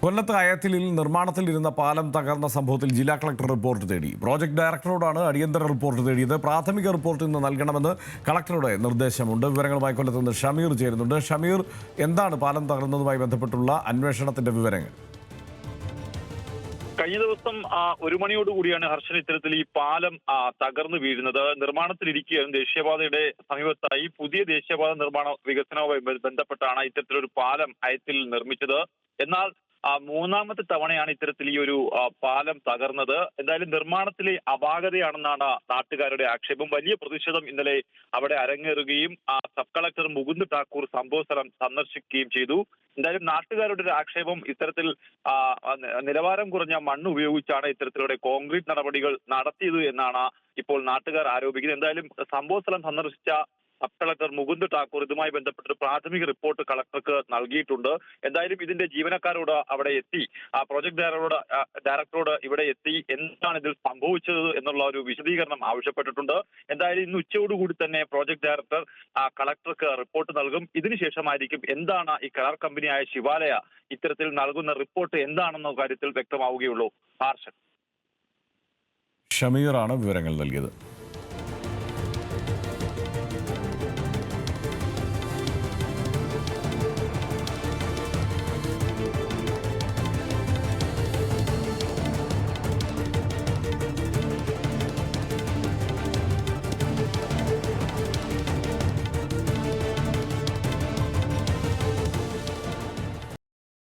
കൊല്ലത്ത് അയത്തിലിൽ നിർമ്മാണത്തിലിരുന്ന പാലം തകർന്ന സംഭവത്തിൽ ജില്ലാ കളക്ടർ റിപ്പോർട്ട് തേടി. പ്രോജക്ട് ഡയറക്ടറോടാണ് അടിയന്തര റിപ്പോർട്ട് തേടിയത്. പ്രാഥമിക റിപ്പോർട്ട് ഇന്ന് നൽകണമെന്ന് കളക്ടറുടെ നിർദ്ദേശമുണ്ട്. വിവരങ്ങളുമായി കൊല്ലത്ത് നിന്ന് ഷമീർ ചേരുന്നുണ്ട്. ഷമീർ, എന്താണ് പാലം തകർന്നതുമായി ബന്ധപ്പെട്ടുള്ള അന്വേഷണത്തിന്റെ വിവരങ്ങൾ? കഴിഞ്ഞ ദിവസം 1 മണിയോടുകൂടിയാണ് ഹർഷൻ ഇത്തരത്തിൽ ഈ പാലം തകർന്നു വീഴുന്നത്. നിർമ്മാണത്തിലിരിക്കുകയും ദേശീയപാതയുടെ സമീപത്തായി പുതിയ ദേശീയപാത നിർമ്മാണ വികസനവുമായി ബന്ധപ്പെട്ടാണ് ഇത്തരത്തിലൊരു പാലം അയത്തിൽ നിർമ്മിച്ചത്. എന്നാൽ മൂന്നാമത്തെ തവണയാണ് ഇത്തരത്തിൽ ഈ ഒരു പാലം തകർന്നത്. എന്തായാലും നിർമ്മാണത്തിലെ അപാകതയാണെന്നാണ് നാട്ടുകാരുടെ ആക്ഷേപം. വലിയ പ്രതിഷേധം ഇന്നലെ അവിടെ അരങ്ങേറുകയും സബ് കളക്ടർ മുകുന്ദ് ഠാക്കൂർ സംഭവസ്ഥലം സന്ദർശിക്കുകയും ചെയ്തു. എന്തായാലും നാട്ടുകാരുടെ ഒരു ആക്ഷേപം ഇത്തരത്തിൽ നിലവാരം കുറഞ്ഞ മണ്ണ് ഉപയോഗിച്ചാണ് ഇത്തരത്തിലൂടെ കോൺക്രീറ്റ് നടപടികൾ നടത്തിയത് എന്നാണ് ഇപ്പോൾ നാട്ടുകാർ ആരോപിക്കുന്നത്. എന്തായാലും സംഭവസ്ഥലം സന്ദർശിച്ച സബ് കളക്ടർ മുകുന്ദ് ഠാക്കൂർ ഇതുമായി ബന്ധപ്പെട്ട പ്രാഥമിക റിപ്പോർട്ട് കളക്ടർക്ക് നൽകിയിട്ടുണ്ട്. എന്തായാലും ഇതിന്റെ ജീവനക്കാരോട് അവിടെ എത്തി, പ്രോജക്ട് ഡയറക്ടറോട് ഇവിടെ എത്തി എന്താണ് ഇതിൽ സംഭവിച്ചത് എന്നുള്ള ഒരു വിശദീകരണം ആവശ്യപ്പെട്ടിട്ടുണ്ട്. എന്തായാലും ഇന്ന് ഉച്ചയോടുകൂടി തന്നെ പ്രോജക്ട് ഡയറക്ടർ കളക്ടർക്ക് റിപ്പോർട്ട് നൽകും. ഇതിനുശേഷമായിരിക്കും എന്താണ് ഈ കരാർ കമ്പനിയായ ശിവാലയ ഇത്തരത്തിൽ നൽകുന്ന റിപ്പോർട്ട് എന്താണെന്ന കാര്യത്തിൽ വ്യക്തമാവുകയുള്ളൂ. ഹർഷൻ. ഷമീറാണ് വിവരങ്ങൾ നൽകിയത്.